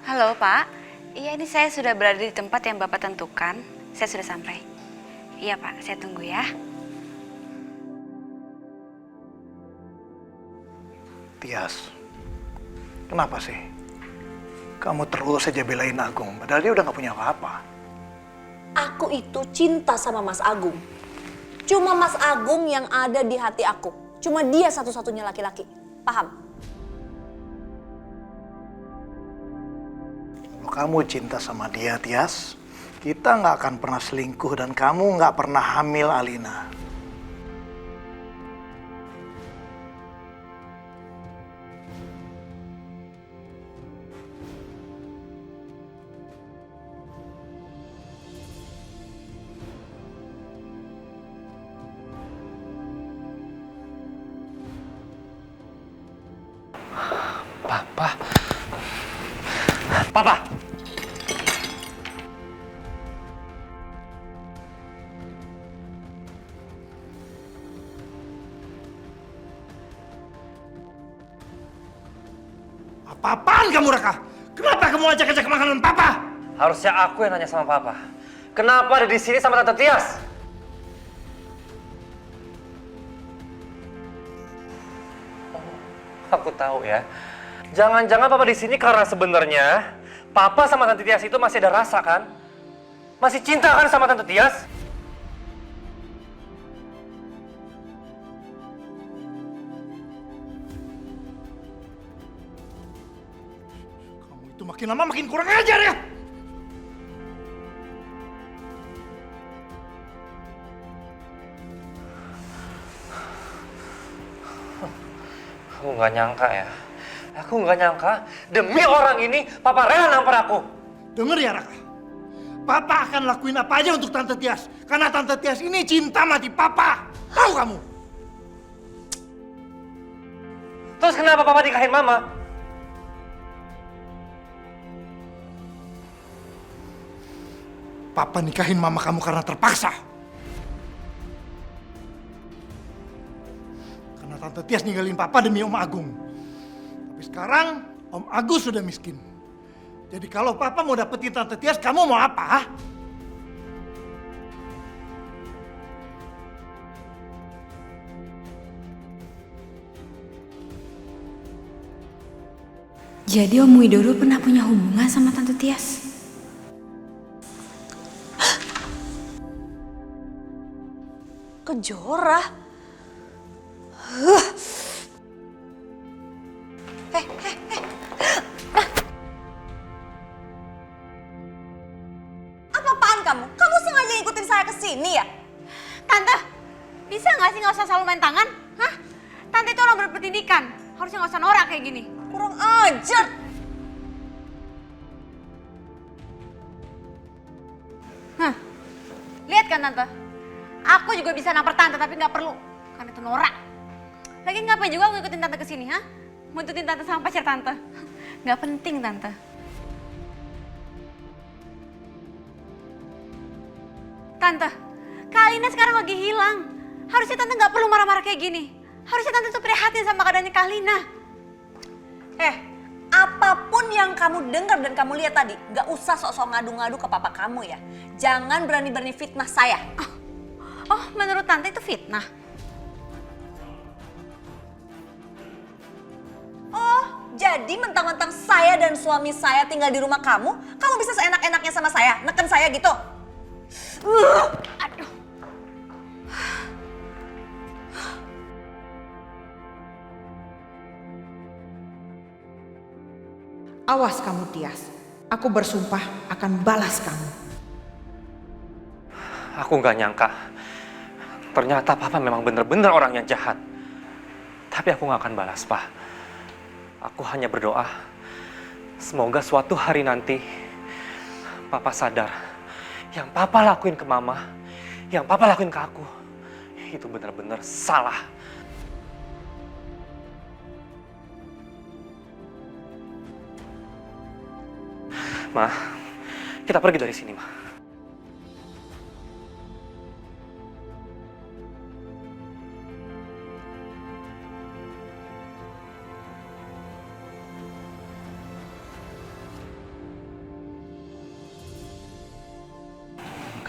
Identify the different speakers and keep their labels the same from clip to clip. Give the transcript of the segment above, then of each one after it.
Speaker 1: Halo Pak, iya ini saya sudah berada di tempat yang Bapak tentukan. Saya sudah sampai. Iya Pak, saya tunggu ya.
Speaker 2: Tias, kenapa sih? Kamu terus saja belain Agung, padahal dia udah gak punya apa-apa.
Speaker 3: Aku itu cinta sama Mas Agung. Cuma Mas Agung yang ada di hati aku. Cuma dia satu-satunya laki-laki. Paham?
Speaker 2: Kalau kamu cinta sama dia, Tias, kita gak akan pernah selingkuh dan kamu gak pernah hamil Alina.
Speaker 4: Papa. Papa.
Speaker 2: Apa-apaan kamu, Raka? Kenapa kamu ajak-ajak makanan Papa?
Speaker 4: Harusnya aku yang nanya sama Papa. Kenapa ada di sini sama Tante Tias? Oh, aku tahu ya. Jangan-jangan Papa di sini karena sebenarnya Papa sama Tante Tias itu masih ada rasa kan? Masih cinta kan sama Tante Tias?
Speaker 2: Kamu itu makin lama makin kurang ajar ya!
Speaker 4: Aku nggak nyangka ya. Aku nggak nyangka demi orang ini Papa rela nampar aku.
Speaker 2: Dengar ya, Raka. Papa akan lakuin apa aja untuk Tante Tias. Karena Tante Tias ini cinta mati Papa. Tahu kamu?
Speaker 4: Terus kenapa Papa nikahin Mama?
Speaker 2: Papa nikahin mama kamu karena terpaksa. Karena Tante Tias ninggalin Papa demi Om Agung. Tapi sekarang Om Agus sudah miskin. Jadi kalau Papa mau dapetin Tante Tias, kamu mau apa?
Speaker 1: Jadi Om Widodo pernah punya hubungan sama Tante Tias?
Speaker 3: Kejora. Apa-apaan kamu? Kamu sengaja ikutin saya ke sini ya?
Speaker 1: Tante, bisa nggak sih nggak usah selalu main tangan? Hah? Tante itu orang berpendidikan, harusnya nggak usah norak kayak gini.
Speaker 3: Kurang ajar.
Speaker 1: Hah? Lihat kan Tante? Aku juga bisa nampar Tante tapi nggak perlu, karena itu norak. Lagi ngapain juga aku ngikutin Tante ke sini, ha? Muntutin Tante sama pacar Tante. Nggak penting Tante. Tante, Kak Alina sekarang lagi hilang. Harusnya Tante nggak perlu marah-marah kayak gini. Harusnya Tante tuh prihatin sama keadaannya Kak Alina.
Speaker 3: Apapun yang kamu dengar dan kamu lihat tadi, gak usah sok-sok ngadu-ngadu ke papa kamu ya. Jangan berani-berani fitnah saya.
Speaker 1: Oh, menurut Tante itu fitnah?
Speaker 3: Oh, jadi mentang-mentang saya dan suami saya tinggal di rumah kamu bisa seenak-enaknya sama saya, neken saya gitu?
Speaker 1: Aduh.
Speaker 5: Awas kamu Tias, aku bersumpah akan balas kamu.
Speaker 4: Aku nggak nyangka. Ternyata Papa memang benar-benar orang yang jahat. Tapi aku nggak akan balas, Pak. Aku hanya berdoa, semoga suatu hari nanti Papa sadar, yang Papa lakuin ke Mama, yang Papa lakuin ke aku, itu benar-benar salah. Ma, kita pergi dari sini, Ma.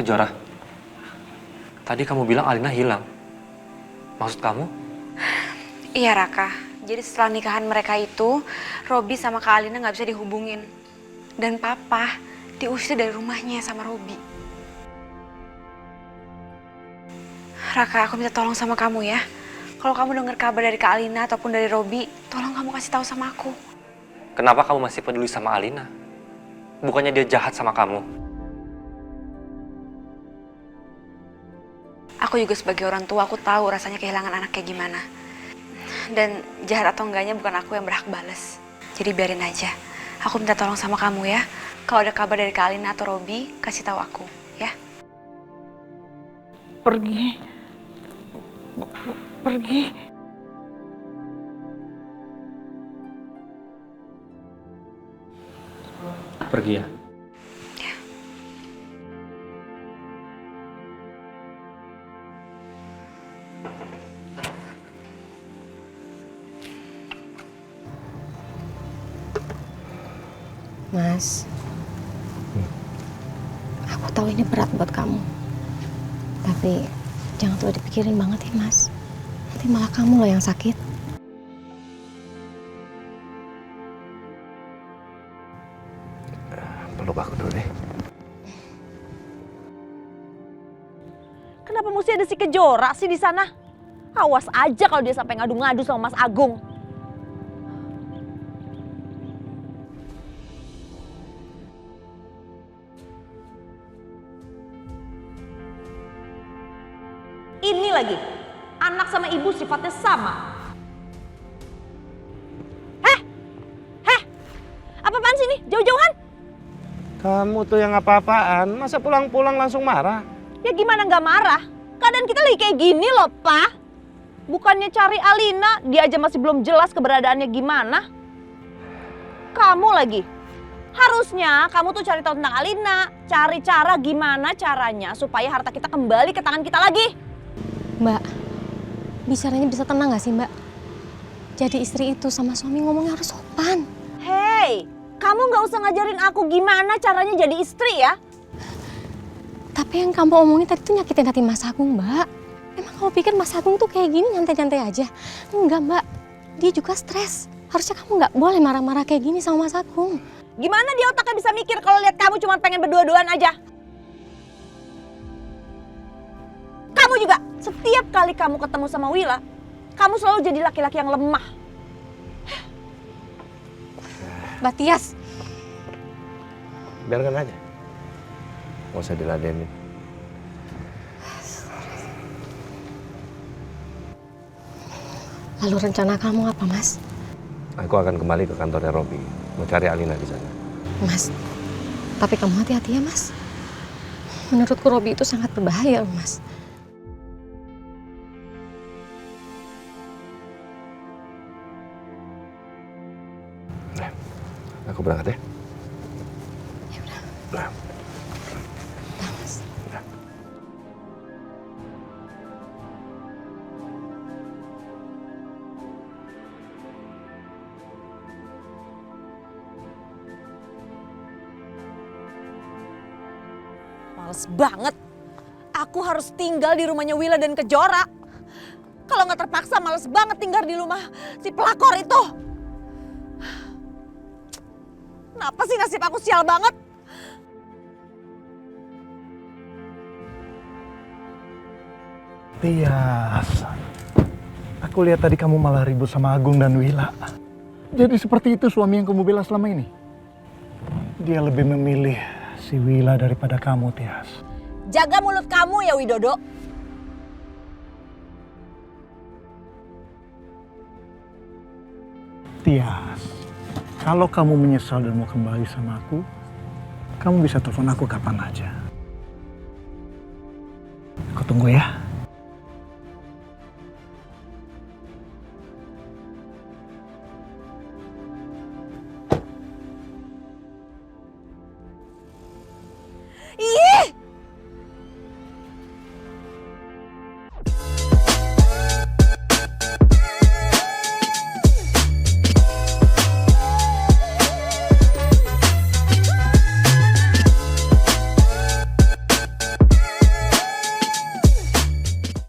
Speaker 4: Kejora, tadi kamu bilang Alina hilang. Maksud kamu?
Speaker 1: Iya Raka, jadi setelah nikahan mereka itu, Robi sama Kak Alina nggak bisa dihubungin. Dan Papa diusir dari rumahnya sama Robi. Raka, aku minta tolong sama kamu ya. Kalau kamu dengar kabar dari Kak Alina ataupun dari Robi, tolong kamu kasih tahu sama aku.
Speaker 4: Kenapa kamu masih peduli sama Alina? Bukannya dia jahat sama kamu?
Speaker 1: Aku juga sebagai orang tua, aku tahu rasanya kehilangan anak kayak gimana. Dan jahat atau enggaknya bukan aku yang berhak balas. Jadi biarin aja. Aku minta tolong sama kamu ya. Kalau ada kabar dari Kak Alina atau Robi, kasih tahu aku, ya.
Speaker 5: Pergi. Pergi.
Speaker 4: Pergi ya.
Speaker 6: Mas, aku tahu ini berat buat kamu. Tapi jangan terlalu dipikirin banget ya, Mas. Nanti malah kamu loh yang sakit.
Speaker 7: Peluk aku dulu deh.
Speaker 3: Kenapa mesti ada si Kejora sih di sana? Awas aja kalau dia sampai ngadu-ngadu sama Mas Agung. Ini lagi, anak sama ibu sifatnya sama. Apa-apaan sih ini? Jauh-jauhan?
Speaker 7: Kamu tuh yang apa-apaan, masa pulang-pulang langsung marah?
Speaker 3: Ya gimana nggak marah? Keadaan kita lagi kayak gini loh, Pak. Bukannya cari Alina, dia aja masih belum jelas keberadaannya gimana. Kamu lagi. Harusnya kamu tuh cari tahu tentang Alina. Cari cara gimana caranya supaya harta kita kembali ke tangan kita lagi.
Speaker 6: Mbak, bicaranya bisa tenang gak sih, Mbak? Jadi istri itu sama suami ngomongnya harus sopan.
Speaker 3: Hei, kamu nggak usah ngajarin aku gimana caranya jadi istri ya.
Speaker 6: Tapi yang kamu omongin tadi tuh nyakitin hati Mas Agung, Mbak. Emang kamu pikir Mas Agung tuh kayak gini nyantai-nyantai aja? Enggak, Mbak. Dia juga stres. Harusnya kamu nggak boleh marah-marah kayak gini sama Mas Agung.
Speaker 3: Gimana dia otaknya bisa mikir kalau lihat kamu cuma pengen berdua-duaan aja? Kamu juga, setiap kali kamu ketemu sama Wila, kamu selalu jadi laki-laki yang lemah.
Speaker 6: Mbak Tias,
Speaker 7: Biarkan aja. Nggak usah diladenin.
Speaker 6: lalu rencana kamu apa, Mas?
Speaker 7: Aku akan kembali ke kantornya Robi, mau cari Alina di sana.
Speaker 6: Mas, tapi kamu hati-hati ya, Mas. Menurutku Robi itu sangat berbahaya, Mas.
Speaker 7: Nah, aku berangkat ya.
Speaker 6: Ya udah.
Speaker 7: Nah.
Speaker 6: Udah, Mas.
Speaker 7: Nah.
Speaker 3: Males banget. Aku harus tinggal di rumahnya Wila dan Kejora. Kalau nggak terpaksa males banget tinggal di rumah si pelakor itu. Kenapa sih nasib aku sial banget?
Speaker 2: Tias, aku lihat tadi kamu malah ribut sama Agung dan Wila. Jadi seperti itu suami yang kamu bela selama ini? Dia lebih memilih si Wila daripada kamu, Tias.
Speaker 3: Jaga mulut kamu ya Widodo.
Speaker 2: Tias, kalau kamu menyesal dan mau kembali sama aku, kamu bisa telepon aku kapan aja. Aku tunggu ya.